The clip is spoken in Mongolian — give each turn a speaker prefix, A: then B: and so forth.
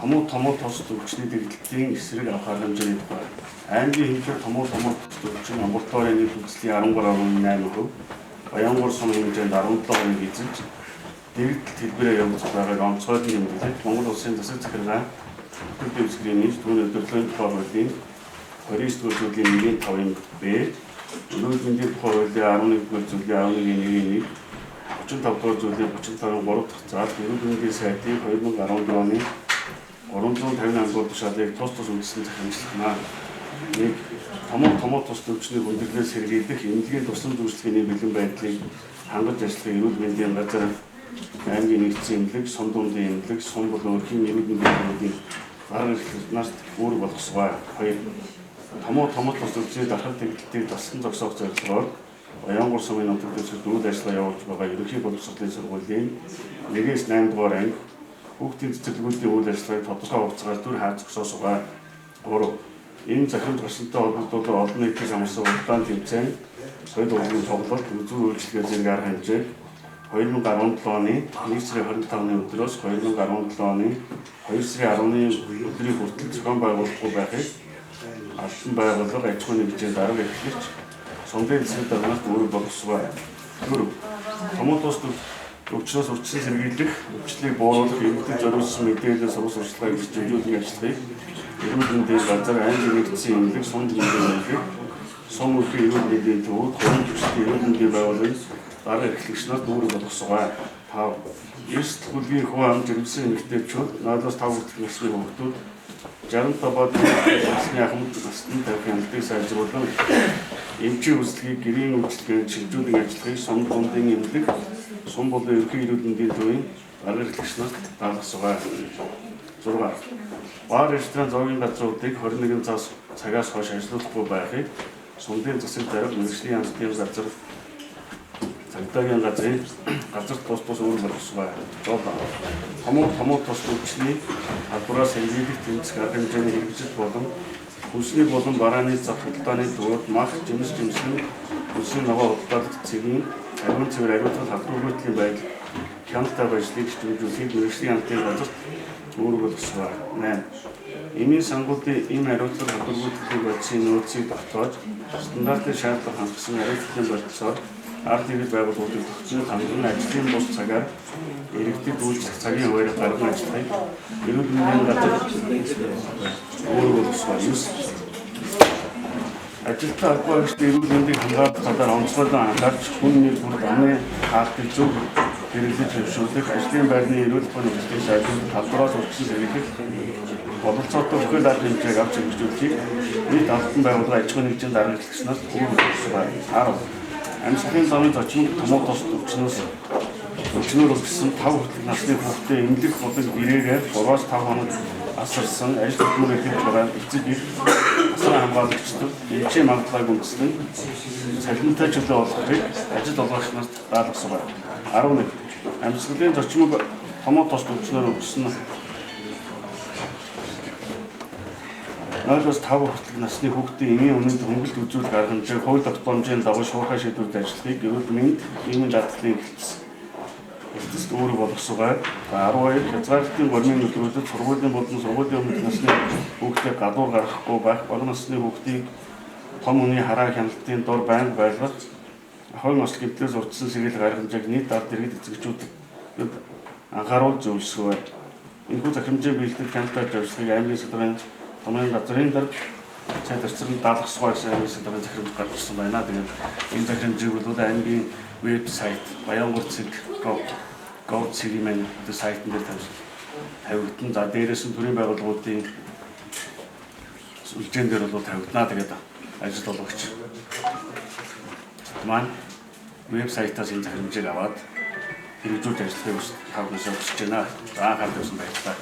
A: Томоо тос төвчний дэглэлтийн эсрэг авах хэмжээний тухай. Аймгийн хэмжээ томоо тос төвчин амбулаторийн нийт үзэсгэлэнийн 13.8%, Баянгор сум хэмжээнд 17% эзэлж, дэргэдэлт хэлбэрээр явагдаж байгааг онцгойлон нэмэлт Монгол Улсын засаг захиргаа төлөв үзэсгэлэнийн нийт түүний өдөрлөгийн тухай хуулийн 29 дугаар зүйлийн 1.5-ын Б, өргөл мэндийн тухай хуулийн 11 дугаар зүйлийн 11-ийн 1-ийн 35 дугаар зүйлийн 35-ын 3 дахь заал, өргөл мэндийн сайтын 2014 оны 358 дугаар тушаалыг тус үндэслэн захирамжлана. Нэг томоо тус төвчний хүндэрлэлээс сэргийлэх эмнэлгийн тусламж үйлчлэгээний бэлэн байдлыг хангаж ажиллахыг эрүүл мэндийн газар аймгийн нэгдсэн эмнэлэг, сум дундын эмнэлэг, сум болон өрхийн эрүүл мэндийн эмнэлгийн гарал эрхлэлтнаас үүрэг болгосгоо. 2. Томоо тус төвчний дархал дэглэлтийг зассан зогсоох зорилгоор Баянгор сумын нутаг дэвсгэрт үйл ажиллагаа явуулж байгаа ерөнхий боловсролын сургуулийн 1-8 дугаар анги хүүхдийн цэцэрлэгүүдийн үйл ажиллагааг тодорхой хугацаагаар дүр хааж зогсоосгоо. 3. Энэ захирамж гарсантай холбогдуулан олон нийтийн хамарсан уралдаан тэмцээн, соёл урлагийн тоглолт, үзүүр үйлчлэгээ зэрэг арга хэмжээг 2017 оны 1 сарын 25-ны өдрөөс 2017 оны 2 сарын 10-ны өдрийн хүртэл зохион байгуулахгүй байхыг албан байгууллага аж ахуйн хэмжээнд арга эрхлэгч Сонгын засгийн даргаас үүрэг болгосгоо. 4. Томоо тус өвчнөөс урьдчилан сэргийлэх, өвчлөлийг бууруулах, эмэгтэй зориулсан мэдээлэл сурвалжлагыг хөгжүүлэх ажиллагааг эрүүл мэндийн газар аймгийн нэгдсэн эмнэлэг, сум дундын эмнэлэг, сум өрхийн эрүүл мэндийн төвүүд, хорон төвчлийн эрүүл мэндийн байгууллагын дарга эрхлэгчнээс үүрэг болгосгоо. 5. Эрсдэл бүлгийн хувь ам жирэмсэн эмэгтэйчүүд, 0-5 хүртэлх насны хүүхдүүд 65-аад насны ахмад насны тавих хяналтыг сайжруулан эмчийн үйлчлэгийг гэрийн үйлчлэгээр шилжүүлэх ажиллагааг сум дундын эмнэлэг, сум болон ерөнхий эрүүл мэндийн төвийн дарга эрхлэгчнээс даалгасгаа. 6. Бар ресторан зоогийн газруудыг 21 цагаас хойш ажиллуулахгүй байхыг сумдын засаг дарга мэргэжлийн яамтын газар цагдаагийн газрын газар тус үүрэг болгосгоо. 7. Томоо тус төвчний албараас хэмжүүлэх тэмцэх арга хэмжээний хэрэгжил болон хүнсний болон барааны зах худалдааны төвөд мах, жимсэн, хүнсний ногоо худалдаалах цэгийн ариун цэвэр ариутгал халдваргүйтгэлийн байдал хяналттай ажлыг хөгжүүлэхэд мэргэжлийн яамтын газар үүрэг болгосгоо. 8. Эмийн сангуудын эм ариутгал халдваргүйтгэлийн байдлын нөөцийг тогтоож стандартын шаардлага хангасан ариутгалтын боловсроор ард иргэд байгууллагуудыг тогтнох ханган ажлын бус цагаар иргэдэд үйлчлэх цагийн хуваарийг гарган ажиллахыг эрүүл мэндийн газар үүрэг болгосгоо. 9. Ажилтны албаагчид эрүүл мэндийг хамгаалах талаар онцгойлон анхаарч хүн нийт бүрд амны хаалтыг зөв хэрэглэж хөвшүүлэх, ажлын байрны эрүүл мэндийн ажлыг сайжруулах, халдвараас урьдчилан сэргийлэх, боловсроотой өхөл арга хэмжээг авч хэрэгжүүлэхийг нийт албан байгууллага аж ахуйн нэгжийн дарга эрхлэгчнээс үүрэг болгосгоо. 10. Амьсгалын замын зочин томоо тус өвчнөөр өгсөн 5 хүртэлх насны хүүхдээ эмнэлэг болон гэрээгээр 3-5 хоног асарсан ажил хөдөлмөрөөр хийж байгаа эцэг эх асран хамгаалагчдад эмчийн магадлалыг үндэслэн цалинтай чөлөө олгохыг ажил олгогчнаас даалгасгаа. 11. Амьсгалын зочмог томоо тус өвчнөөр өгсөн 0-5 хүртэлх насны хүүхдийн эмийн үнэнд хөнгөлт үзүүлэх арга хэмжээг хууль тогтоомжийн дагуу шуурхай шийдвэрт ажиллахыг эрүүл мэнд, эмийн даатгалын эрхлэлт үүрэг болгосгоо. 12. Хязгаарлалтын гормын нөлөөлөлд сургуулийн болон сургуулийн өмнөх насны хүүхдийг гадуур гаргахгүй байх, бага насны хүүхдийг том үний хараа хяналтын дор байнга байлгах, ахуйн ослог гэмтлээс урьдчилан сэргийлэх арга хэмжээг нийт ард иргэд эзэгчүүдэд анхааруул зөвлөсгөө. Энэхүү захирамжийн биелэлд хяналттай ажиллахыг аймгийн салбарын томын газрын дарга цай зарцрын даалгасгоо гэсэн аймгийн салбарын захирамж гарч ирсэн байна. Тэгээд энэ захирамжийг бол аймгийн вебсайт Баянгор.gov.cg-ийн сайтн дээр тавигдсан. За дээрээс нь төрийн байгууллагуудын сүлжээн дээр бол тавигдана. Тэгээд ажил олгогч маань вебсайтаас энэ захирамжийг аваад хэрэгжүүлж ажиллахыг тав хүсэж байна. За анхаарал тавьсан баярлалаа.